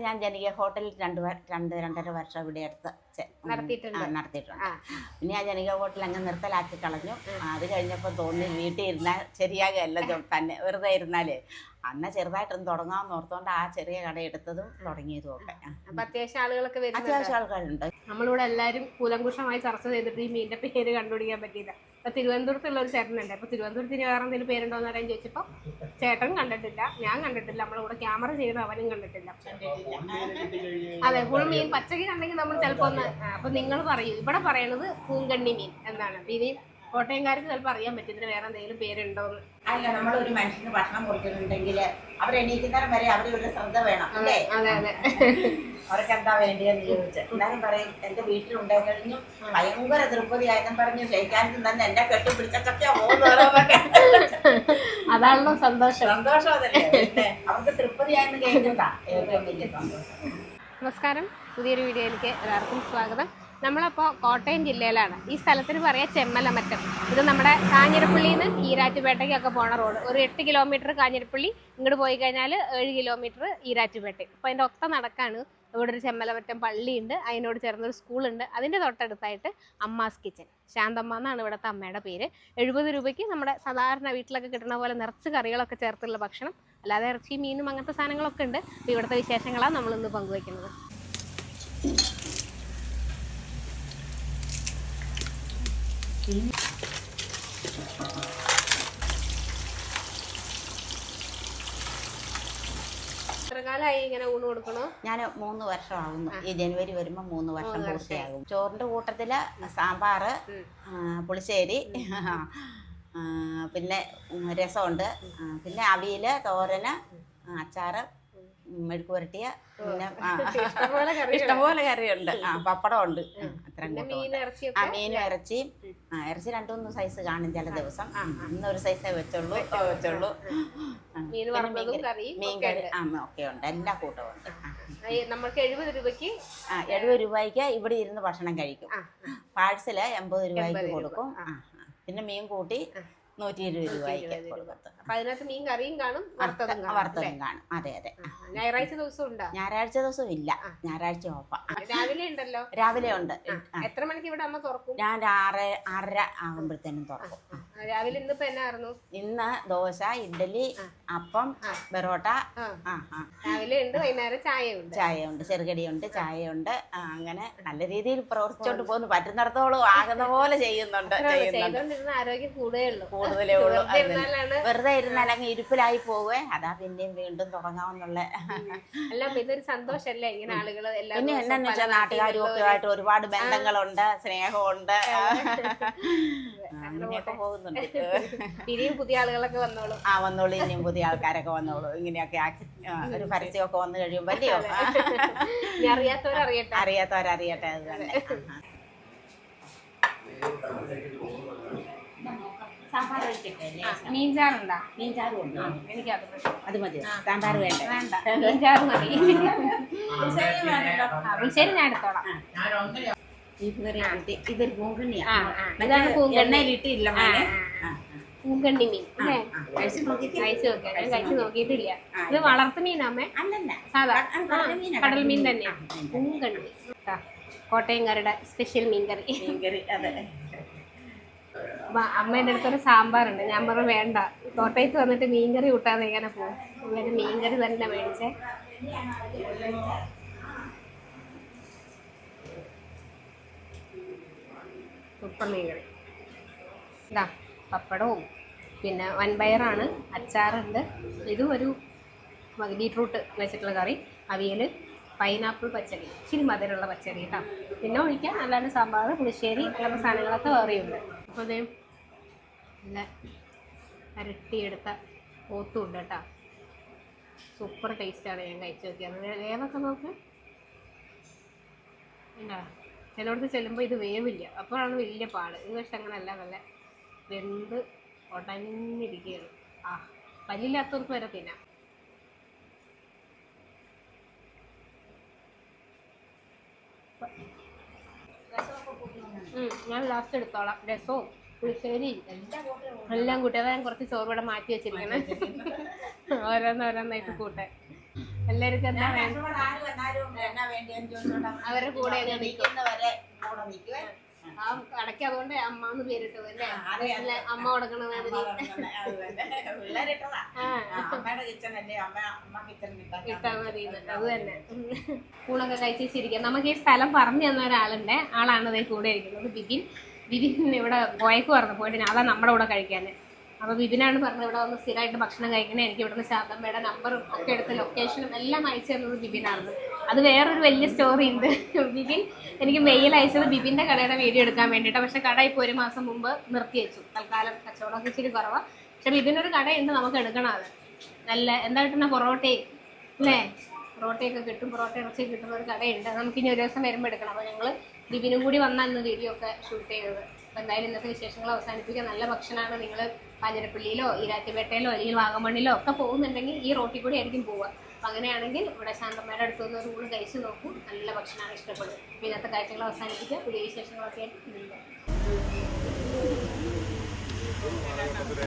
ഞാൻ ജനകീയ ഹോട്ടലിൽ 2-2.5 വർഷം ഇവിടെ അടുത്ത് നടത്തിയിട്ടുണ്ട്. പിന്നെ ഞാൻ ജനകീയ ഹോട്ടൽ അങ്ങ് നിർത്തലാക്കി കളഞ്ഞു. അത് കഴിഞ്ഞപ്പോൾ തോന്നി വീട്ടിൽ ഇരുന്നാൽ ശരിയാകുകയല്ല തന്നെ വെറുതെ ഇരുന്നാലേ. അന്ന് ചെറുതായിട്ടൊന്ന് തുടങ്ങാമെന്ന് ഓർത്തോണ്ട് ആ ചെറിയ കട എടുത്തതും തുടങ്ങിയതും ഒക്കെ. അത്യാവശ്യം ആളുകളൊക്കെ അത്യാവശ്യം ആൾക്കാരുണ്ട്. നമ്മളിവിടെ എല്ലാവരും കൂലങ്കുഷമായി ചർച്ച ചെയ്തിട്ട് ഈ മീനിന്റെ പേര് കണ്ടുപിടിക്കാൻ പറ്റിയില്ല. അപ്പൊ തിരുവനന്തപുരത്തുള്ള ഒരു ചേട്ടനുണ്ട്. അപ്പൊ തിരുവനന്തപുരത്തിന് വേറെ എന്തെങ്കിലും പേരുണ്ടോ എന്ന് അറിയാൻ ചോദിച്ചപ്പോൾ ചേട്ടൻ കണ്ടിട്ടില്ല, ഞാൻ കണ്ടിട്ടില്ല, നമ്മളിവിടെ ക്യാമറ ചെയ്ത് അവനും കണ്ടിട്ടില്ല. അതെ, ഫുൾ മീൻ പച്ചക്ക് കണ്ടെങ്കിൽ നമ്മൾ ചിലപ്പോ ഒന്ന്. അപ്പൊ നിങ്ങൾ പറയൂ, ഇവിടെ പറയണത് പൂങ്കണ്ണി മീൻ എന്നാണ്. ഇനി കോട്ടയംകാർക്ക് ചിലപ്പോൾ അറിയാൻ പറ്റും ഇതിന് വേറെ എന്തെങ്കിലും പേരുണ്ടോന്ന്. അല്ല, നമ്മളൊരു മനുഷ്യന് ഭക്ഷണം കൊടുക്കുന്നുണ്ടെങ്കിൽ അവരെണീക്കുന്നേരം വരെ അവരൊരു ശ്രദ്ധ വേണം അല്ലേ? അതെ അതെ. അവർക്ക് എന്താ വേണ്ടിയെന്ന് ചോദിച്ചു എല്ലാരും പറയും എന്റെ വീട്ടിലുണ്ടായി കഴിഞ്ഞു ഭയങ്കര തൃപ്തിയായെന്നും പറഞ്ഞു ക്ഷയിക്കാനും തന്നെ എന്നെ കെട്ടിപ്പിടിച്ചൊക്കെ പോകുന്നവരൊക്കെ. അതാണല്ലോ സന്തോഷം. സന്തോഷം അതല്ലേ, അവർക്ക് തൃപ്തിയായെന്ന് കേൾക്കുന്നതാ ഏറ്റവും വലിയ സന്തോഷം. നമസ്കാരം, പുതിയൊരു വീഡിയോയിലേക്ക് എല്ലാവർക്കും സ്വാഗതം. നമ്മളപ്പോൾ കോട്ടയം ജില്ലയിലാണ്. ഈ സ്ഥലത്തിന് പറയാം ചെമ്മലമറ്റം. ഇത് നമ്മുടെ കാഞ്ഞിരപ്പള്ളിയിൽ നിന്ന് ഈരാറ്റുപേട്ടയ്ക്കൊക്കെ പോണ റോഡ്. ഒരു 8 കിലോമീറ്റർ കാഞ്ഞിരപ്പള്ളി, ഇങ്ങോട്ട് പോയി കഴിഞ്ഞാൽ 7 കിലോമീറ്റർ ഈരാറ്റുപേട്ട. അപ്പോൾ അതിൻ്റെ ഒത്ത നടക്കാണ്. ഇവിടെ ഒരു ചെമ്മലമറ്റം പള്ളിയുണ്ട്, അതിനോട് ചേർന്നൊരു സ്കൂളുണ്ട്. അതിൻ്റെ തൊട്ടടുത്തായിട്ട് അമ്മാസ് കിച്ചൻ. ശാന്തമ്മ എന്നാണ് ഇവിടുത്തെ അമ്മയുടെ പേര്. 70 രൂപയ്ക്ക് നമ്മുടെ സാധാരണ വീട്ടിലൊക്കെ കിട്ടുന്ന പോലെ നിറച്ച് കറികളൊക്കെ ചേർത്തുള്ള ഭക്ഷണം, അല്ലാതെ ഇറച്ചി മീനും അങ്ങനത്തെ സാധനങ്ങളൊക്കെ ഉണ്ട്. അപ്പോൾ ഇവിടുത്തെ വിശേഷങ്ങളാണ് നമ്മളിന്ന് പങ്കുവയ്ക്കുന്നത്. ഇങ്ങനെ ഊണ് കൊടുക്കണോ? ഞാൻ 3 വർഷം ആകുന്നു. ഈ ജനുവരി വരുമ്പോ 3 വർഷം പൂർത്തിയാകും. ചോറിന്റെ കൂട്ടത്തില് സാമ്പാറ്, പുളിശ്ശേരി, പിന്നെ രസമുണ്ട്, പിന്നെ അവിയല്, തോരന്, അച്ചാറ്, മെഴുക്ക് പുരട്ടിയ, പിന്നെ ഇഷ്ടംപോലെ കറിയുണ്ട്. പപ്പടം ഉണ്ട്. മീനും ഇറച്ചിയും. ഇറച്ചി 2-3 സൈസ് കാണും ചില ദിവസം. ഇന്നൊരു സൈസേ വെച്ചുള്ളൂ. മീൻ കറി ഒക്കെ ഉണ്ട്, എല്ലാ കൂട്ടവും ഉണ്ട്. നമുക്ക് 70 രൂപയ്ക്ക് 70 രൂപയ്ക്ക് ഇവിടെ ഇരുന്ന് ഭക്ഷണം കഴിക്കും. പാഴ്സല് 80 രൂപയ്ക്ക് കൊടുക്കും. പിന്നെ മീൻ കൂട്ടി 120 രൂപയ്ക്ക് കൊടുക്കും. അപ്പൊ അതിനകത്ത് മീൻ കറിയും കാണും, വറുത്തതും കാണും. അതെ അതെ. ഞായറാഴ്ച ദിവസം ഉണ്ടോ? ഞായറാഴ്ച ദിവസം ഇല്ല, ഞായറാഴ്ച ഓഫാ. രാവിലെ ഉണ്ടല്ലോ? രാവിലെ ഉണ്ട്. എത്ര മണിക്ക് ഇവിടെ അമ്മ തുറക്കും? ഞാൻ 6-6:30 ആകുമ്പോഴത്തേനും തുറക്കും. രാവിലെ ഇന്നിപ്പോ എന്നായിരുന്നു? ഇന്ന് ദോശ, ഇഡ്ഡലി, അപ്പം, ബെറോട്ട. രാവിലെ ഉണ്ട്, വൈകുന്നേരം ചായ ഉണ്ട്, ചെറുകടിയുണ്ട്, ചായയുണ്ട്. അങ്ങനെ നല്ല രീതിയിൽ പ്രവർത്തിച്ചോണ്ട് പോകുന്നു. പറ്റുന്നിടത്തോളം ആകുന്ന പോലെ ചെയ്യുന്നുണ്ട്. ആരോഗ്യം കൂടുതലേ ഉള്ളൂ. വെറുതെ ഇരുന്നാൽ അങ്ങ് ഇരിപ്പിലായി പോവേ. അതാ പിന്നെയും വീണ്ടും തുടങ്ങാമെന്നുള്ള. അല്ല, ഇതൊരു സന്തോഷല്ലേ ഇങ്ങനെ ആളുകൾ. പിന്നെ എന്നാന്ന് വെച്ചാൽ നാട്ടുകാരും ഒക്കെ ആയിട്ട് ഒരുപാട് ബന്ധങ്ങളുണ്ട്, സ്നേഹമുണ്ട്. അങ്ങനെയൊക്കെ പോകുന്നുണ്ട്. ഇനിയും പുതിയ ആളുകളൊക്കെ വന്നോളൂ. വന്നോളൂ, ഇനിയും പുതിയ ആൾക്കാരൊക്കെ വന്നോളൂ. ഇങ്ങനെയൊക്കെ ഒരു പരസ്യമൊക്കെ വന്നു കഴിയുമ്പോ അല്ലയോ അറിയാത്തവരറിയട്ടെ. അത് തന്നെ. മീൻചാറുണ്ടോ? മീൻചാറും ഉണ്ട്. എനിക്കത് അത് മതി. സാമ്പാർ വേണ്ട? മീൻചാറ് മതി. പുളിശ്ശേരി ഞാൻ എടുത്തോളാം. ഇതൊരു പൂങ്കണ്ണിയാ. എണ്ണയിലിട്ടില്ല, പൂങ്കണ്ണി മീൻ. കഴിച്ചു നോക്കിയിട്ടില്ല. ഇത് വളർത്തു മീനാമേ? സാധാ കടൽ മീൻ തന്നെയാ. പൂങ്കണ്ണി കോട്ടയംകാരുടെ സ്പെഷ്യൽ മീൻകറി. അതെ. അമ്മേൻ്റെ അടുത്തൊരു സാമ്പാറുണ്ട്. ഞാൻ പറഞ്ഞു വേണ്ട, കോട്ടയത്ത് വന്നിട്ട് മീൻകറി കൂട്ടാതെ എങ്ങനെ പോകും. അങ്ങനെ മീൻകറി തന്നെ മേടിച്ചേ. സൂപ്പർ മീൻകറി. ഇതാ പപ്പടവും പിന്നെ വൻപയറാണ്, അച്ചാറുണ്ട്. ഇതും ഒരു ബീട്രൂട്ട് വെച്ചിട്ടുള്ള കറി, അവിയൽ, പൈനാപ്പിൾ പച്ചടി, ഇച്ചിരി മധുരമുള്ള പച്ചടി കേട്ടോ. പിന്നെ ഒഴിക്കാൻ അല്ലാണ്ട് സാമ്പാർ, പുളിശ്ശേരി അങ്ങനത്തെ സാധനങ്ങളൊക്കെ വേറെയുണ്ട്. അപ്പോൾ അതേ നല്ല അരട്ടിയെടുത്ത പോത്തുണ്ട് കേട്ടോ. സൂപ്പർ ടേസ്റ്റാണ്. ഞാൻ കഴിച്ചു നോക്കിയത്. വേവൊക്കെ നോക്ക്. എന്താ ചിലയിടത്ത് ചെല്ലുമ്പോൾ ഇത് വേവില്ല, അപ്പോഴാണ് വലിയ പാട്. ഇത് പക്ഷെ അങ്ങനെയല്ല, നല്ല വെന്ത് ഉടഞ്ഞിരിക്കുകയാണ്. പല്ലില്ലാത്തവർക്ക് വരെ തിന്നാം. ഞാൻ ലാസ്റ്റ് എടുത്തോളാം. രസവും പുളിശ്ശേരി എല്ലാം കൂട്ടി. അതാ ഞാൻ കുറച്ച് ചോറ് ഇവിടെ മാറ്റി വെച്ചിരിക്കണേ. ഓരോന്നോരോന്നായിട്ട് കൂട്ടെ. എല്ലാവർക്കും എന്താ അവരുടെ കൂടെ നിൽക്കുന്നവരെ കൂടെ നിൽക്കുവേ. ആ കടയ്ക്ക് അതുകൊണ്ട് അമ്മ എന്ന് പേരിട്ടത് അല്ലേ? അമ്മ കൊടുക്കണ മാതിരി ഇട്ടാ മതി. അത് തന്നെ. ഊണൊക്കെ കഴിച്ചിരിക്കാം. നമുക്ക് ഈ സ്ഥലം പറഞ്ഞു തന്ന ഒരാളുണ്ട്. ആളാണ് ഇതേ കൂടെ ഇരിക്കുന്നത്, ബിബിൻ. ബിബിൻ ഇവിടെ പോയേക്ക് പറഞ്ഞു പോയിട്ട് അതാ നമ്മുടെ കൂടെ കഴിക്കാൻ. അപ്പോൾ ബിബിനാണ് പറഞ്ഞത് ഇവിടെ വന്ന് സ്ഥിരമായിട്ട് ഭക്ഷണം കഴിക്കണേ. എനിക്ക് ഇവിടുന്ന് ശാന്തമ്മയുടെ നമ്പറും ഒക്കെ എടുത്ത് ലൊക്കേഷനും എല്ലാം അയച്ചു തന്നത് ബിബിനാണ്. അത് വേറൊരു വലിയ സ്റ്റോറി ഉണ്ട്. ബിബിൻ എനിക്ക് മെയിൽ അയച്ചത് ബിബിൻ്റെ കടയുടെ വീഡിയോ എടുക്കാൻ വേണ്ടിയിട്ടാണ്. പക്ഷേ കട ഇപ്പോൾ 1 മാസം മുമ്പ് നിർത്തി വെച്ചു. തൽക്കാലം കച്ചവടമൊക്കെ ഇച്ചിരി കുറവാണ്. പക്ഷെ ബിബിനൊരു കടയുണ്ട്, നമുക്ക് എടുക്കണം. അത് നല്ല എന്തായിട്ടെന്നാ പൊറോട്ടയും അല്ലേ, പൊറോട്ടയൊക്കെ കിട്ടും, പൊറോട്ട ഇറച്ചി കിട്ടുന്ന ഒരു കടയുണ്ട്. നമുക്കിനി ഒരു ദിവസം വരുമ്പോൾ എടുക്കണം. അപ്പോൾ ഞങ്ങൾ ബിബിനും കൂടി വന്നാൽ ഇന്ന് വീഡിയോ ഒക്കെ ഷൂട്ട് ചെയ്തത്. അപ്പോൾ എന്തായാലും ഇന്നത്തെ വിശേഷങ്ങൾ അവസാനിപ്പിക്കുക. നല്ല ഭക്ഷണമാണ്. നിങ്ങൾ കാഞ്ഞിരപ്പള്ളിയിലോ ഈരാറ്റുപേട്ടയിലോ അല്ലെങ്കിൽ വാഗമണ്ണിലോ ഒക്കെ പോകുന്നുണ്ടെങ്കിൽ ഈ റോട്ടിൽ കൂടി ആയിരിക്കും പോവുക. അപ്പം അങ്ങനെയാണെങ്കിൽ ഇവിടെ ശാന്തമ്മയുടെ അടുത്ത് നിന്ന് ഒരു ഊണ് കഴിച്ച് നോക്കൂ. നല്ല ഭക്ഷണമാണ്, ഇഷ്ടപ്പെടും. അപ്പോൾ ഇന്നത്തെ കാഴ്ചകൾ അവസാനിപ്പിക്കുക. പുതിയ വിശേഷങ്ങളൊക്കെ ആയിട്ട്